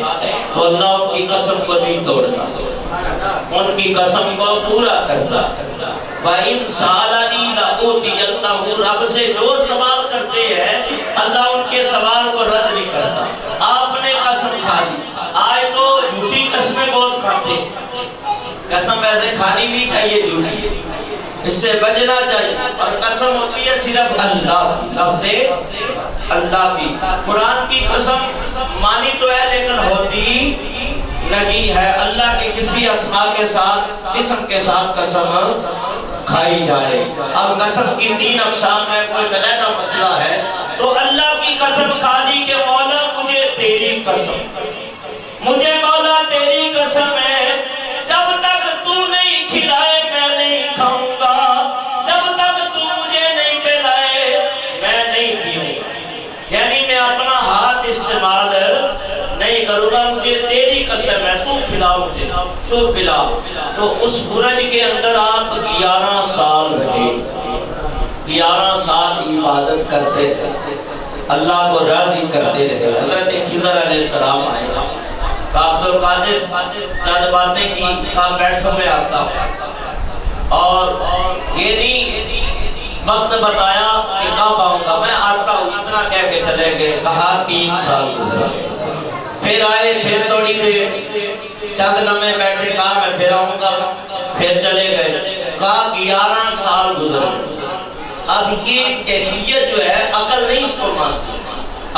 تو اللہ ان کی قسم کو نہیں توڑتا، ان کی قسم کو پورا کرتا۔ وَإِن سَأَلَنِي لَأُوتِيَنَّهُ، رب سے جو سوال کرتے ہیں اللہ ان کے سوال کو رد نہیں کرتا۔ آپ نے قسم کھا لی، آج تو جھوٹی قسمیں بہت کھاتے ہیں، قسم ایسے کھانی نہیں چاہیے جھوٹی، اس سے بچنا چاہیے، اور قسم ہوتی ہے صرف اللہ کی، لفظ اللہ کی۔ قرآن کی قسم مانی تو ہے لیکن ہوتی نہیں ہے، اللہ کے کسی اسماء کے ساتھ، اسم کے ساتھ قسم کھائی جائے۔ اب قسم کی 3 اقسام میں کوئی علیحدہ مسئلہ ہے، تو اللہ کی قسم کھا لی کہ مولا مجھے تیری قسم، مجھے مولا تیری قسم ہے، جب تک تو نہیں کھلائے میں نہیں کھاؤں گا، جب تک تو مجھے نہیں پلائے میں نہیں پیوں، یعنی میں اپنا ہاتھ استعمال نہیں کروں گا، مجھے تیری قسم ہے، تو کھلا مجھے، تو پلا۔ تو اس برج کے اندر آپ 11 سال رہے، 11 سال عبادت کرتے رہے، اللہ کو راضی کرتے رہے۔ حضرت خضر علیہ السلام آئے، کہا عبد القادر چند باتیں کی، کہا بیٹھو میں آتا ہوں، اور یہ نہیں وقت بتایا کہ کب آؤں گا، میں آتا ہوں، اتنا کہہ کے چلے گئے۔ کہا 3 سال گزرے، پھر آئے، پھر تھوڑی دیر چند لمحے بیٹھے، کہا میں پھر آؤں گا، پھر چلے گئے۔ کہا 11 سال گزر گئے. اب یہ کیفیت جو ہے عقل نہیں اس کو مانتی.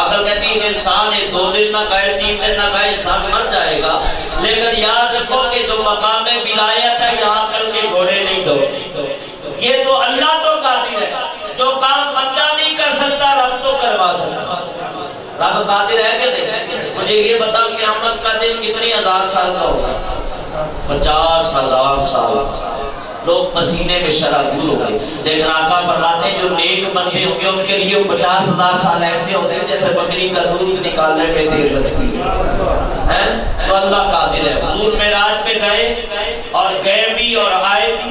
عقل کہتی ہے انسان 2 دن نہ کھائے 3 دن نہ کھائے انسان مر جائے گا. لیکن یاد رکھو کہ جو مقام ولایت ہے یہاں عقل کے گھوڑے نہیں دوڑتے. یہ تو اللہ تو قادر ہے. جو کام بندہ نہیں کر سکتا رب تو کروا سکتا. رب قادر ہے کہ نہیں؟ مجھے یہ بتا قیامت کا دن کتنی ہزار سال کا ہوگا؟ 50,000 سال. لوگ پسینے میں شرابور ہو گئے. لیکن آقا فرماتے ہیں جو نیک بندے ہوں گے ان کے لیے 50,000 سال ایسے ہوتے ہیں جیسے بکری کا دودھ نکالنے میں دیر لگتی ہے. تو اللہ قادر ہے. حضور معراج پہ گئے اور گئے بھی اور آئے بھی.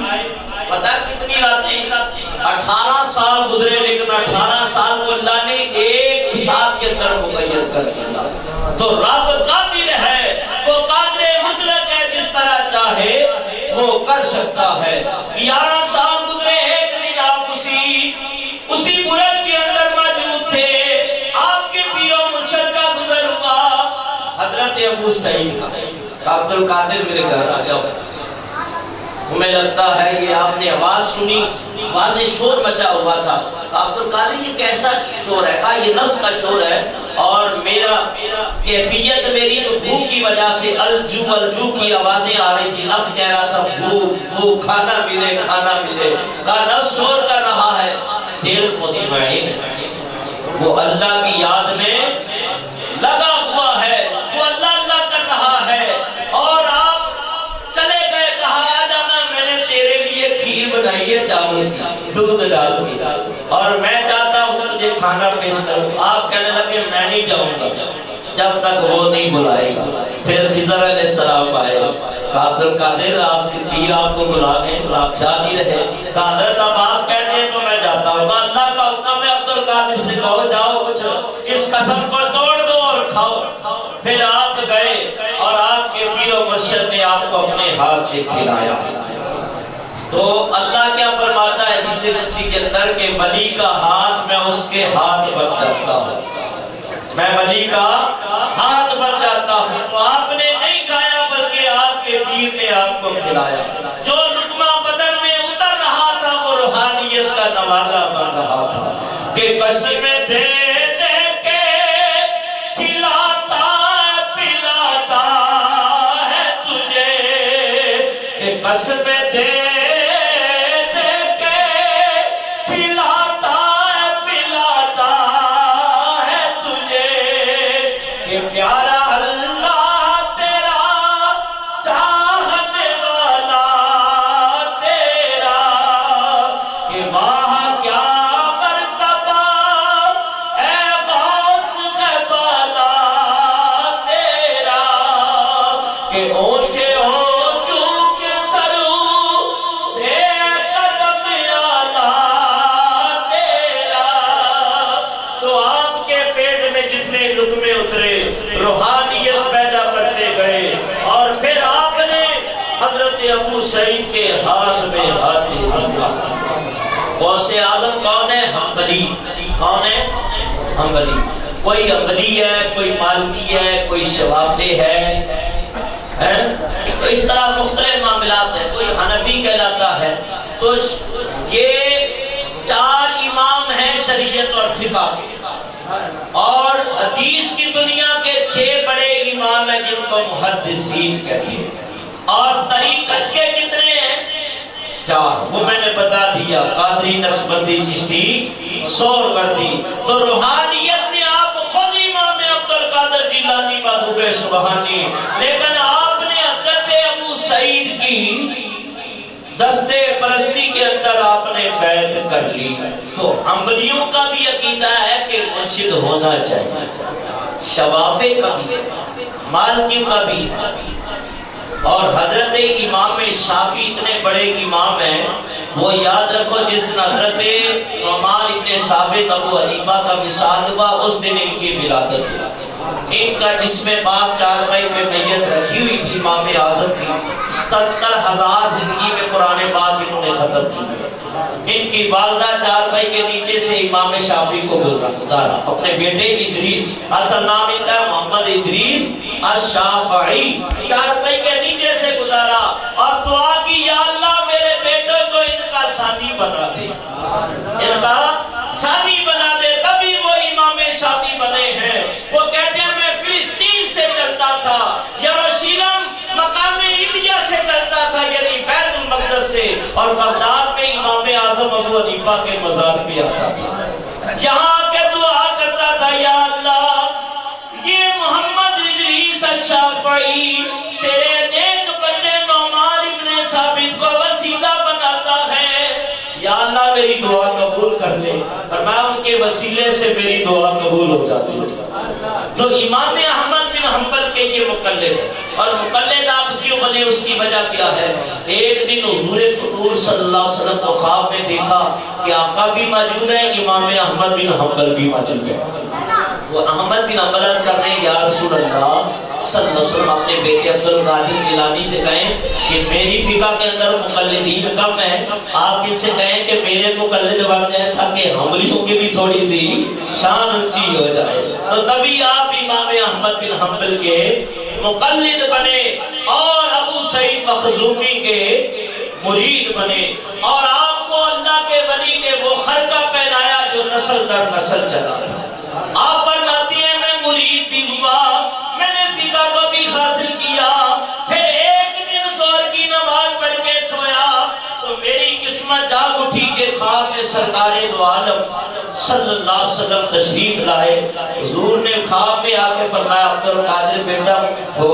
پتہ کتنی راتیں؟ 18 سال گزرے لیکن 18 سال کو اللہ نے ایک ساتھ کے اندر مقید کر دیا. تو رب قادر ہے. وہ قادر مطلق ہے. جس طرح چاہے وہ کر سکتا ہے. 11 سال گزرے. ایک دن آپ اسی برج کے اندر موجود تھے. آپ کے پیر و مرشد کا گزر ہوا. حضرت ابو سعید عبد القادر میرے گھر آ جاؤ. ہمیں لگتا ہے یہ آپ نے آواز سنی واضح شور مچا ہوا تھا. عبد القادر یہ کیسا شور ہے؟ کہا یہ نفس کا شور ہے اور میرا کیفیت میری بھوک کی وجہ سے الجو الجو کی آوازیں آ رہی تھی. نفس کہہ رہا تھا بھوک کھانا ملے کھانا ملے. کہا نفس شور کر رہا ہے. دل مطمئن ہے. وہ اللہ کی یاد میں لگا ہوا ہے. وہ اللہ اللہ کر رہا ہے. اور آپ چلے گئے. کہا آ جانا میں نے تیرے لیے کھیر بنائی ہے چاول کی دودھ ڈال کے اور میں چاہتا ہوں تجھے کھانا پیش کروں. آپ کہنے لگے میں نہیں جاؤں گا جب تک وہ نہیں بلائے گا. پھر خضر علیہ السلام آئے. عبد القادر آپ کے پیر آپ کو بلا گئے اور آپ جا نہیں رہے. کہا حضرت اب آپ کہتے ہیں تو میں جاتا ہوں. کہا اللہ کا حکم ہے. عبد القادر سے کہو جاؤ کچھ اس قسم کو توڑ دو اور کھاؤ. پھر آپ گئے اور آپ کے پیر و مرشد نے آپ کو اپنے ہاتھ سے کھلایا. تو اللہ کیا فرماتا ہے اسی کے اندر کہ ولی کا ہاتھ میں اس کے ہاتھ بن جاتا ہوں. میں ولی کا ہاتھ بن جاتا ہوں. تو آپ نے نہیں کھایا بلکہ آپ کے پیر نے آپ کو کھلایا. جو لقمہ بدن میں اتر رہا تھا وہ روحانیت کا نوالہ بن رہا تھا کہ قسمیں سے دے کے کھلاتا پلاتا ہے تجھے. کہ قسمیں دے پیارا اللہ تیرا چاہنے والا تیرا کہ ماہ کیا مرتبہ اے غوث ہے بالا تیرا کہ اونچے اونچوں کے سرو سے قدم آلا تیرا. تو آپ کے پیٹ میں جتنے لقمے اترے روحانیت پیدا کرتے گئے. اور پھر آپ نے حضرت ابو سعید کے ہاتھ میں ہاتھ دیا. غوث اعظم کون ہے؟ حنبلی. کون ہے؟ حنبلی. کوئی حنبلی ہے, کوئی مالکی ہے, کوئی شوافی ہے, تو اس طرح مختلف معاملات ہیں. کوئی حنفی کہلاتا ہے. تو یہ 4 امام ہیں شریعت اور فقہ کے. اور حدیث کی دنیا کے 6 بڑے امام ہیں جن کو محدثین کہتے ہیں. اور طریقت کے کتنے ہیں؟ 4. وہ میں نے بتا دیا. قادری, نقشبندی, چشتی, سہروردی. تو روحانیت نے آپ خود امام عبد القادر جیلانی محبوب سبحانی. لیکن آپ نے حضرت ابو سعید کی دستے پرستی کے اندر آپ نے بیعت کر لی. تو حنبلیوں کا بھی عقیدہ ہے کہ مرشد ہونا چاہیے. شوافی کا بھی, مالکیوں کا بھی. اور حضرت امام شافعی اتنے بڑے امام ہیں. وہ یاد رکھو جس دن حضرت عمر ابن ثابت ابو حنیفہ کا وصال ہوا اس دن ان کی ولادت ہوئی. ان کا جسم پاک چارپائی پہ میت رکھی ہوئی تھی امام اعظم کی. 77,000 زندگی میں قرآن پاک انہوں نے ختم کی. ان کی والدہ چارپائی کے نیچے سے امام شافعی کو گزارا. اپنے بیٹے ادریس, اصل نام ان کا محمد ادریس الشافعی, چارپائی کے نیچے سے گزارا اور دعا کی یا اللہ میرے بیٹے کو ثانی بنا دے، ان کا ثانی بنا دے، تبھی وہ امام ثانی بنے ہیں۔ وہ کہتے ہیں میں فلسطین سے چلتا تھا، یروشلم مقام علیہ سے چلتا تھا، یعنی بیت المقدس سے، اور بغداد میں امام اعظم ابو حنیفہ کے مزار پہ آتا تھا، یہاں کے دعا کرتا تھا یا اللہ یہ محمد ادریس الشافعی تیرے نیک بندے نعمان ابن ثابت کو وسیلہ بناتا ہے، یا اللہ میری دعا قبول کر لے، فرمایا ان کے وسیلے سے میری دعا قبول ہو جاتی ہے۔ تو امام احمد بن حنبل کے یہ مقلد ہے، اور مقلد آپ کیوں بنے اس کی وجہ کیا ہے؟ ایک دن حضور پاک صلی اللہ علیہ وسلم کو خواب میں دیکھا کہ آقا بھی موجود ہے، امام احمد بن حنبل بھی موجود ہے۔ وہ احمد بن حنبل عرض کر رہے ہیں یا رسول اللہ صلی اللہ علیہ وسلم اپنے بیٹے عبدالقادر جیلانی سے کہیں کہ میری فقہ کے اندر مقلدین کم ہیں، آپ ان سے کہیں کہ میرے مقلد بن جائیں تاکہ حنبلیوں کی بھی تھوڑی سی شان اونچی ہو جائے۔ تو تبھی آپ امام احمد بن حنبل کے مقلد بنے اور ابو سعید مخزومی کے مرید بنے، اور آپ کو اللہ کے ولی نے وہ خرقہ پہنایا جو نسل در نسل چلا تھا۔ آپ فرماتی ہیں میں مرید بھی ہوا، میں نے فقہ کو بھی حاصل کیا، پھر ایک دن ظہر کی نماز پڑھ کے سویا تو میری قسمت جاگ اٹھی کہ خواب میں سرکار دو عالم صلی اللہ علیہ وسلم تشریف لائے۔ حضور نے خواب میں آ کے فرمایا عبدالقادر بیٹا ہو،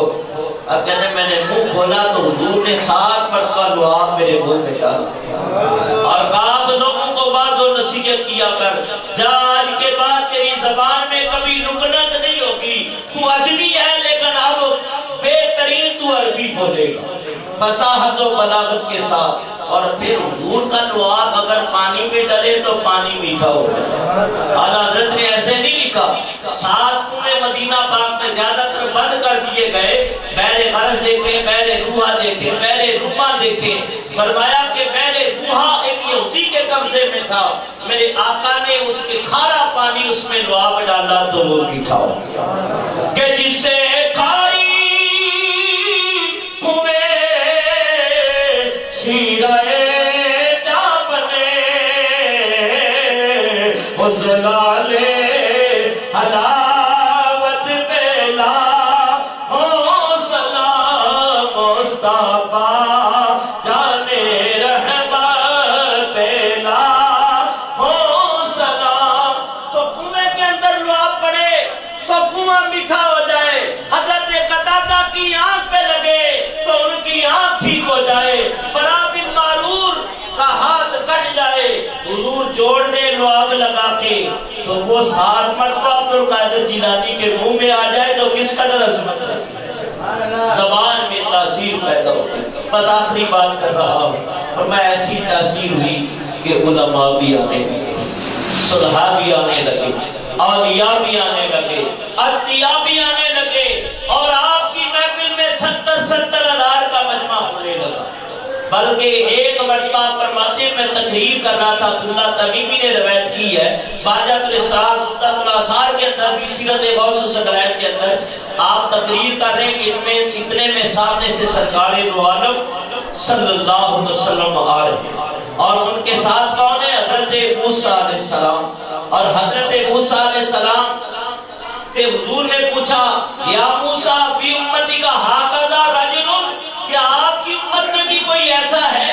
اب کہتے ہیں میں نے منہ کھولا تو حضور نے 7 مرتبہ لعاب میرے منہ میں ڈالا اور کہا لوگوں کو واعظ و نصیحت کیا کر، جا آج کے بعد تیری زبان میں کبھی لکنت نہیں ہوگی، تو عجمی ہے لیکن اب بہترین تو عربی بولے گا فصاحت و بلاغت کے ساتھ۔ اور پھر حضور کا لعاب اگر پانی میں ڈلے تو پانی میٹھا ہو جائے۔ اعلیٰ حضرت نے ایسے نہیں لکھا، 7 کنویں مدینہ پاک میں زیادہ تر بند کر دیے گئے، بحر خرج دیکھیں، بحر روحا دیکھیں، بحر روما دیکھیں، فرمایا کہ بحر روحا ایک یہودی کے قبضے میں تھا، میرے آقا نے اس کے کھارا پانی اس میں لعاب ڈالا تو وہ میٹھا ہو گیا کہ جس سے کھاری ہوئے شیرائے جا بنے حضلالے حلاوت بیلا ہو سلام مصطفیٰ جانے رحمت بیلا ہو سلام۔ تو کنویں کے اندر لعاب پڑے تو کنواں میٹھا ہو جائے، حضرت قتادہ کی آنکھ پہ لگے تو ان کی آنکھ ٹھیک ہو جائے، برا بن معرور کا ہاتھ کٹ جائے، حضور جوڑ دے لعاب لگا کے تو وہ 7 مرتبہ عبدالقادر جیلانی کے منہ میں آ جائے تو کس قدر عظمت ہے، زبان میں تاثیر پیدا ہوتی۔ بس آخری بات کر رہا ہوں، اور میں ایسی تاثیر ہوئی کہ علماء بھی آنے لگے، صلحاء بھی آنے لگے، اولیاء بھی آنے لگے، اتقیاء بھی آنے لگے، اور آپ کی محفل میں 70 ہزار کا مجمع ہونے لگا۔ بلکہ ایک مرتبہ فرماتے ہیں میں تقریر کر رہا تھا، عبداللہ تمیمی نے روایت کی ہے، باجت الاسرار مصدق الاسار کے اندر بھی سیرت غوث الثقلین کے اندر آپ تقریر کر رہے ہیں کہ اتنے میں سامنے سے سرکار دو عالم صلی اللہ علیہ وسلم آ رہے ہیں، اور ان کے ساتھ کون ہے؟ حضرت موسیٰ علیہ السلام۔ اور حضرت موسیٰ علیہ السلام سے حضور نے پوچھا یا موسیٰ فی امتی کا ہاکذا رجل، کیا آپ کی امت میں بھی کوئی ایسا ہے؟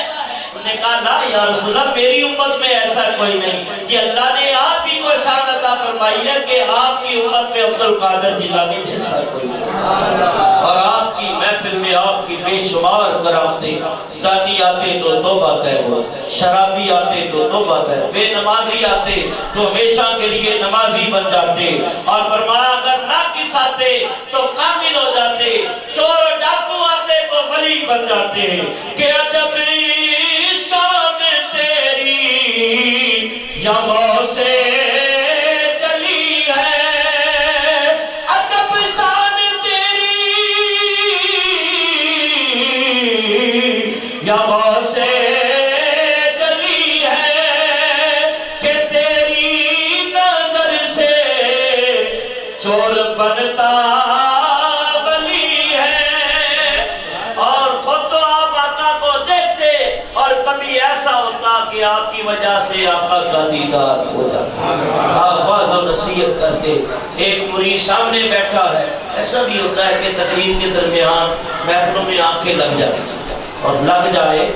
انہوں نے کہا لا یا رسول اللہ میری امت میں ایسا کوئی نہیں، کہ اللہ نے آپ ہی کو شان عطا فرمائی ہے کہ آپ کی امت میں عبدالقادر جیلانی جیسا کوئی نہیں، اور آپ کی محفل میں آپ کی بے شمار کرامتیں، زانی آتے تو توبہ طیبہ، شرابی آتے تو توبہ طیبہ، بے نمازی آتے تو ہمیشہ کے لیے نمازی بن جاتے، اور فرمایا اگر ناقص آتے تو کامل ہو جاتے، چور و ڈاکو آتے تو ولی بن جاتے ہیں۔ کہ عجب شان تیری یا غوث جلی ہے، عجب شان تیری یا غوث جلی ہے، کہ تیری نظر سے چور بنتا ایسا ہوتا کہ آپ کی وجہ سے آقا کا دیدار ہو جاتا ہے۔ آپ واعظ و نصیحت کرتے، ایک مرید سامنے بیٹھا ہے، ایسا بھی ہوتا ہے کہ تقریر کے درمیان محفلوں میں آنکھیں لگ جاتی ہیں، اور لگ جائے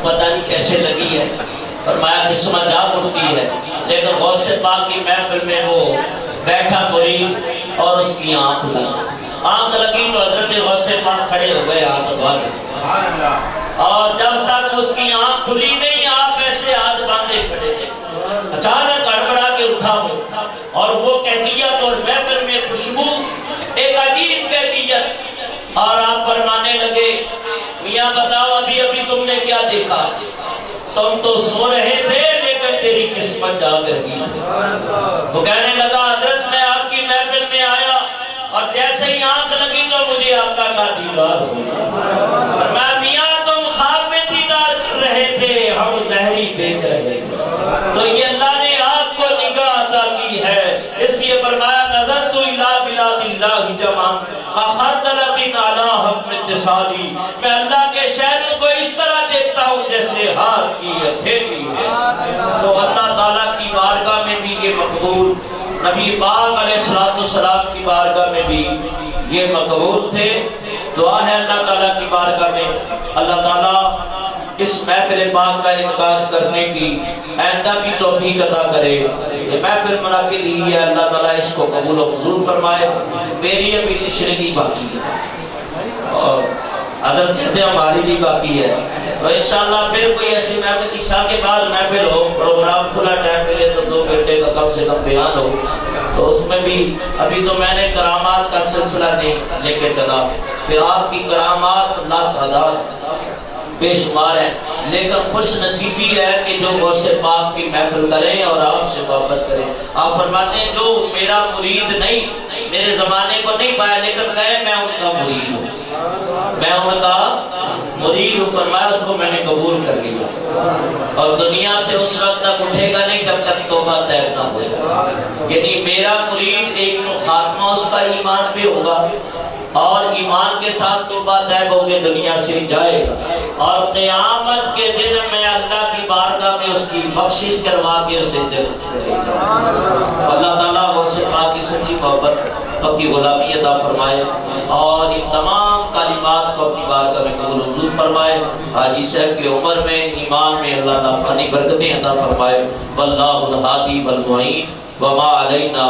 پتہ نہیں کیسے لگی ہے، فرمایا قسمت جاگ اٹھتی ہے، لیکن غوث پاک کی محفل میں وہ بیٹھا مرید اور اس کی آنکھ لگی تو حضرت غوث پاک کھڑے ہو گئے ہاتھ باندھے، اور جب تک اس کی آنکھ کھلی نہیں آپ ایسے ہاتھ باندھے کھڑے تھے۔ اچانک گڑبڑا کے اٹھا اور وہ کیفیت اور محفل میں خوشبو ایک عجیب کیفیت، اور آپ فرمانے لگے میاں بتاؤ ابھی ابھی تم نے کیا دیکھا؟ تم تو سو رہے تھے لیکن تیری قسمت جاگ رہی تھی۔ وہ کہنے لگا حضرت میں آپ کی محفل میں آیا اور جیسے ہی آنکھ لگی تو مجھے آقا کا دیدار ہوا۔ فرمایا میاں تم خواب میں دیدار کر رہے تھے، ہم ظاہری دیکھ رہے تھے، تو یہ اللہ نے آپ کو نگاہ عطا کی ہے، اس لیے فرمایا نظرت الی بلاد اللہ جمعا کخردل فی اعلی حق اتصالی، میں اللہ کے شہروں کو اس طرح دیکھتا ہوں جیسے ہاتھ کی ہتھیلی ہے۔ تو اللہ تعالیٰ کی بارگاہ میں بھی یہ مقبول، نبی پاک علیہ السلام کی بارگاہ میں بھی یہ مقبول تھے۔ دعا ہے اللہ تعالیٰ کی بارگاہ میں اللہ تعالیٰ اس محفل پاک کا انعقاد کرنے کی آئندہ بھی توفیق عطا کرے۔ یہ محفل منعقد ہی ہے، اللہ تعالیٰ اس کو قبول و منظور فرمائے۔ میری ابھی تشریحی باقی ہے اور اگر کہتے ہیں ہماری بھی باقی ہے، تو انشاءاللہ پھر کوئی ایسی محفل عشاء کے بعد محفل ہو، پروگرام کھلا ٹائم ملے تو 2 گھنٹے کا کم سے کم بیان ہو، تو اس میں بھی ابھی تو میں نے کرامات کا سلسلہ نہیں لے کے چلا کہ آپ کی کرامات لا تعداد بے شمار ہے، لیکن خوش نصیبی ہے کہ جو غوث پاک کی محفل کریں اور آپ سے محبت کریں۔ آپ فرماتے ہیں جو میرا مرید نہیں، میرے زمانے کو نہیں پایا لیکن کہے میں ان کا مرید ہوں، میں ان کا مرید ہوں، فرمایا اس کو میں نے قبول کر لیا، اور دنیا سے اس وقت تک اٹھے گا نہیں جب تک توبہ طے نہ ہو جائے۔ یعنی میرا مرید ایک تو خاتمہ اس کا ایمان پہ ہوگا، اور ایمان کے ساتھ توبہ طے ہو کے دنیا سے جائے گا، اور قیامت کے دن میں اللہ کی بارگاہ میں اس کی بخشش کروا کے اسے جنت میں لے جائے۔ اللہ تعالیٰ غوث پاک کی سچی محبت پکی غلامی عطا فرمائے، اور ان تمام کلمات کو اپنی بارگاہ میں قبول منظور فرمائے۔ حاجی صاحب کی عمر میں ایمان میں اللہ تعالیٰ فانی برکتیں عطا فرمائے۔ واللہ الہادی والمعین وما علینا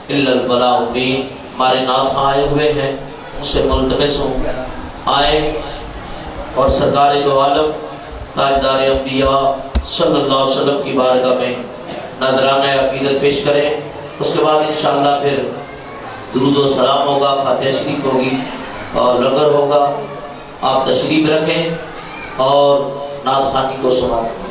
الا البلاغ المبین۔ ہمارے نعت آئے ہوئے ہیں، ان سے ملتمس ہوں آئے اور سرکار دو عالم تاجدار انبیاء صلی اللہ علیہ وسلم کی بارگاہ میں نذرانہ عقیدت پیش کریں۔ اس کے بعد انشاءاللہ پھر درود و سلام ہوگا، فاتحہ شریف ہوگی اور لنگر ہوگا۔ آپ تشریف رکھیں اور نعت خوانی کو سنائیں۔